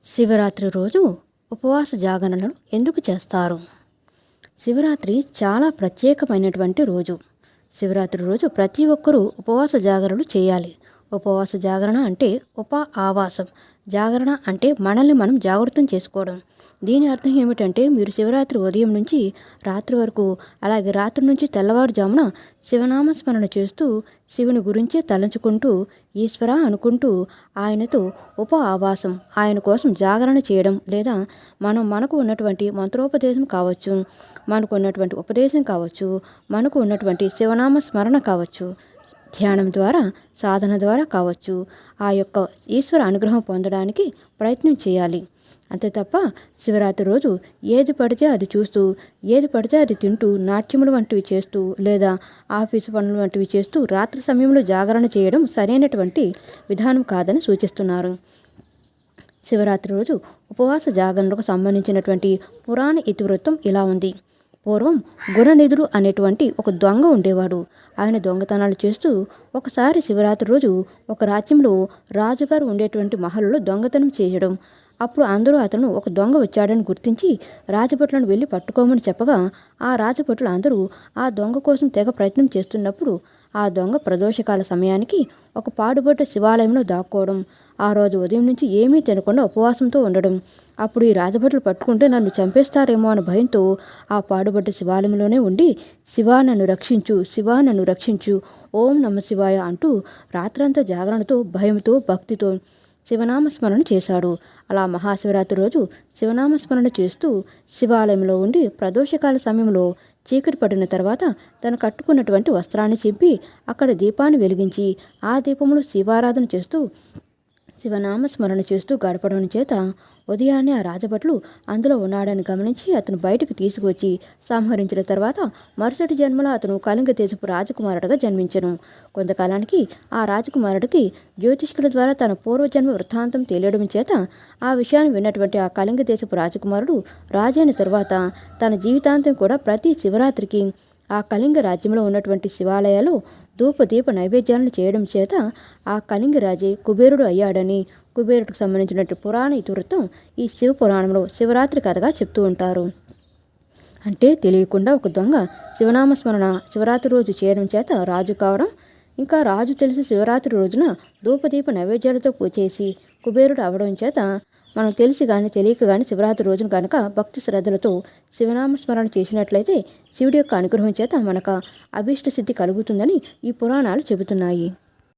శివరాత్రి రోజు ఉపవాస జాగరణలు ఎందుకు చేస్తారు? శివరాత్రి చాలా ప్రత్యేకమైనటువంటి రోజు. శివరాత్రి రోజు ప్రతి ఒక్కరూ ఉపవాస జాగరణలు చేయాలి. ఉపవాస జాగరణ అంటే ఆవాసం. జాగరణ అంటే మనల్ని మనం జాగృతం చేసుకోవడం. దీని అర్థం ఏమిటంటే మీరు శివరాత్రి ఉదయం నుంచి రాత్రి వరకు, అలాగే రాత్రి నుంచి తెల్లవారుజామున శివనామస్మరణ చేస్తూ శివుని గురించే తలంచుకుంటూ ఈశ్వర అనుకుంటూ ఆయనతో ఆవాసం, ఆయన కోసం జాగరణ చేయడం, లేదా మనకు ఉన్నటువంటి మంత్రోపదేశం కావచ్చు, మనకు ఉన్నటువంటి ఉపదేశం కావచ్చు, మనకు ఉన్నటువంటి శివనామ స్మరణ కావచ్చు, ధ్యానం ద్వారా, సాధన ద్వారా కావచ్చు, ఆ యొక్క ఈశ్వర అనుగ్రహం పొందడానికి ప్రయత్నం చేయాలి. అంతే తప్ప శివరాత్రి రోజు ఏది పడితే అది చూస్తూ, ఏది పడితే అది తింటూ, నాట్యములు వంటివి చేస్తూ, లేదా ఆఫీసు పనులు వంటివి చేస్తూ రాత్రి సమయంలో జాగరణ చేయడం సరైనటువంటి విధానం కాదని సూచిస్తున్నారు. శివరాత్రి రోజు ఉపవాస జాగరణకు సంబంధించినటువంటి పురాణ ఇతివృత్తం ఇలా ఉంది. పూర్వం గుణనిధుడు అనేటువంటి ఒక దొంగ ఉండేవాడు. ఆయన దొంగతనాలు చేస్తూ ఒకసారి శివరాత్రి రోజు ఒక రాజ్యంలో రాజుగారు ఉండేటువంటి మహల్లో దొంగతనం చేయడం. అప్పుడు అందరూ అతను ఒక దొంగ వచ్చాడని గుర్తించి రాజభటులను వెళ్ళి పట్టుకోమని చెప్పగా, ఆ రాజభటులు అందరూ ఆ దొంగ కోసం తెగ ప్రయత్నం చేస్తున్నప్పుడు ఆ దొంగ ప్రదోషకాల సమయానికి ఒక పాడుబడ్డ శివాలయంలో దాక్కోవడం, ఆ రోజు ఉదయం నుంచి ఏమీ తినకుండా ఉపవాసంతో ఉండడం. అప్పుడు ఈ రాజభటులు పట్టుకుంటే నన్ను చంపేస్తారేమో అన్న భయంతో ఆ పాడుబడ్డ శివాలయంలోనే ఉండి శివా నన్ను రక్షించు, శివా నన్ను రక్షించు, ఓం నమ శివాయ అంటూ రాత్రంతా జాగరణతో, భయంతో, భక్తితో శివనామస్మరణ చేశాడు. అలా మహాశివరాత్రి రోజు శివనామస్మరణ చేస్తూ శివాలయంలో ఉండి ప్రదోషకాల సమయంలో చీకటి పడిన తర్వాత తను కట్టుకున్నటువంటి వస్త్రాన్ని చింపి అక్కడ దీపాన్ని వెలిగించి ఆ దీపంలో శివారాధన చేస్తూ శివనామస్మరణ చేస్తూ గడపడం చేత ఉదయాన్నే ఆ రాజభటులు అందులో ఉన్నాడని గమనించి అతను బయటకు తీసుకువచ్చి సంహరించిన తర్వాత మరుసటి జన్మలో అతను కళింగ దేశపు రాజకుమారుడుగా జన్మించెను. కొంతకాలానికి ఆ రాజకుమారుడికి జ్యోతిష్కుల ద్వారా తన పూర్వజన్మ వృత్తాంతం తెలియడం చేత ఆ విషయాన్ని విన్నటువంటి ఆ కళింగ దేశపు రాజకుమారుడు రాజైన తర్వాత తన జీవితాంతం కూడా ప్రతి శివరాత్రికి ఆ కళింగ రాజ్యంలో ఉన్నటువంటి శివాలయాలు ధూపదీప నైవేద్యాలను చేయడం చేత ఆ కళింగ రాజే కుబేరుడు అయ్యాడని, కుబేరుడికి సంబంధించినటువంటి పురాణ ఇతివృత్తం ఈ శివ పురాణంలో శివరాత్రి కథగా చెప్తూ ఉంటారు. అంటే తెలియకుండా ఒక దొంగ శివనామస్మరణ శివరాత్రి రోజు చేయడం చేత రాజు కావడం, ఇంకా రాజు తెలిసి శివరాత్రి రోజున ధూపదీప నైవేద్యాలతో పూజ చేసి కుబేరుడు అవడం చేత మనం తెలిసి కానీ తెలియక కానీ శివరాత్రి రోజున కనుక భక్తి శ్రద్ధలతో శివనామస్మరణ చేసినట్లయితే శివుడి యొక్క అనుగ్రహం చేత మనకు అభీష్ట సిద్ధి కలుగుతుందని ఈ పురాణాలు చెబుతున్నాయి.